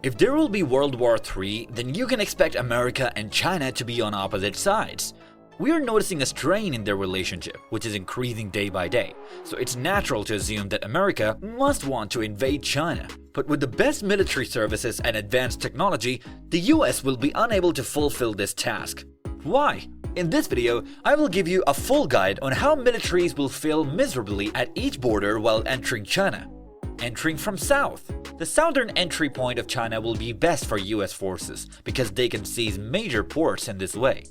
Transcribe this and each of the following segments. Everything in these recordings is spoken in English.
If there will be World War III, then you can expect America and China to be on opposite sides. We are noticing a strain in their relationship, which is increasing day by day, so it's natural to assume that America must want to invade China. But with the best military services and advanced technology, the US will be unable to fulfill this task. Why? In this video, I will give you a full guide on how militaries will fail miserably at each border while entering China. Entering from south. The southern entry point of China will be best for US forces because they can seize major ports in this way.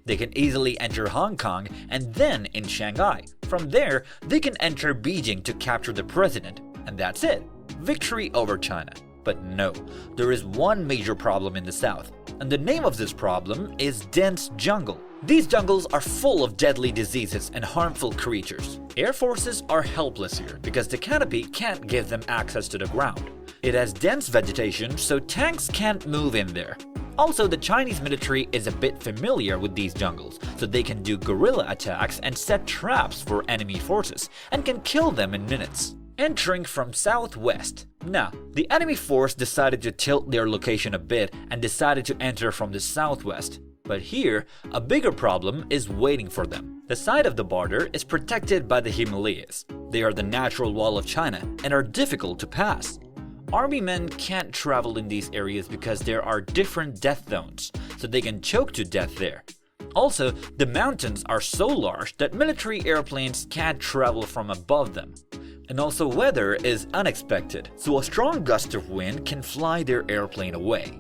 They can easily enter Hong Kong and then in Shanghai. From there, they can enter Beijing to capture the president. And that's it. Victory over China. But no, there is one major problem in the south. And the name of this problem is dense jungle. These jungles are full of deadly diseases and harmful creatures. Air forces are helpless here because the canopy can't give them access to the ground. It has dense vegetation, so tanks can't move in there. Also, the Chinese military is a bit familiar with these jungles, so they can do guerrilla attacks and set traps for enemy forces, and can kill them in minutes. Entering from southwest. Now, the enemy force decided to tilt their location a bit and decided to enter from the southwest. But here, a bigger problem is waiting for them. The side of the border is protected by the Himalayas. They are the natural wall of China and are difficult to pass. Army men can't travel in these areas because there are different death zones, so they can choke to death there. Also, the mountains are so large that military airplanes can't travel from above them. And also weather is unexpected, so a strong gust of wind can fly their airplane away.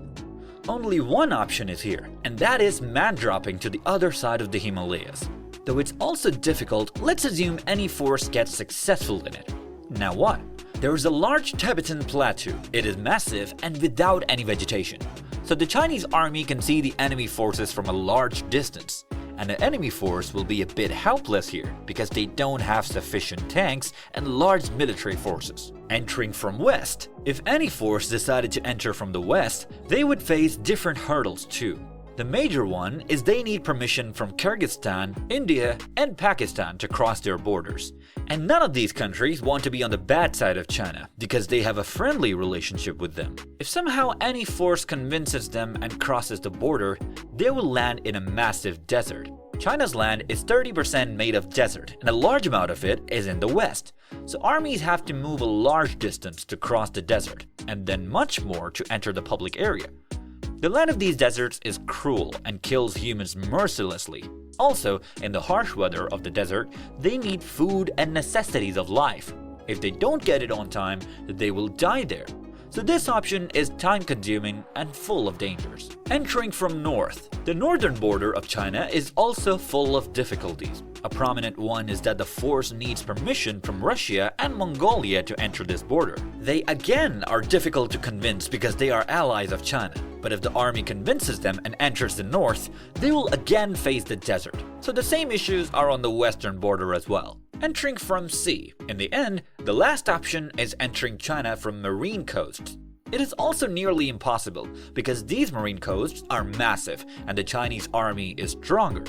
Only one option is here, and that is man-dropping to the other side of the Himalayas. Though it's also difficult, let's assume any force gets successful in it. Now what? There is a large Tibetan plateau. It is massive and without any vegetation. So the Chinese army can see the enemy forces from a large distance. And the enemy force will be a bit helpless here because they don't have sufficient tanks and large military forces. Entering from west. If any force decided to enter from the west, they would face different hurdles too. The major one is they need permission from Kyrgyzstan, India, and Pakistan to cross their borders. And none of these countries want to be on the bad side of China because they have a friendly relationship with them. If somehow any force convinces them and crosses the border, they will land in a massive desert. China's land is 30% made of desert, and a large amount of it is in the west. So armies have to move a large distance to cross the desert, and then much more to enter the public area. The land of these deserts is cruel and kills humans mercilessly. Also, in the harsh weather of the desert, they need food and necessities of life. If they don't get it on time, they will die there. So this option is time-consuming and full of dangers. Entering from north. The northern border of China is also full of difficulties. A prominent one is that the force needs permission from Russia and Mongolia to enter this border. They again are difficult to convince because they are allies of China. But if the army convinces them and enters the north, they will again face the desert. So the same issues are on the western border as well. Entering from sea. In the end, the last option is entering China from marine coasts. It is also nearly impossible because these marine coasts are massive and the Chinese army is stronger.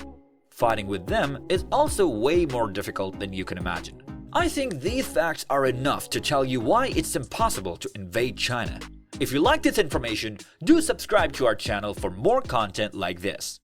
Fighting with them is also way more difficult than you can imagine. I think these facts are enough to tell you why it's impossible to invade China. If you like this information, do subscribe to our channel for more content like this.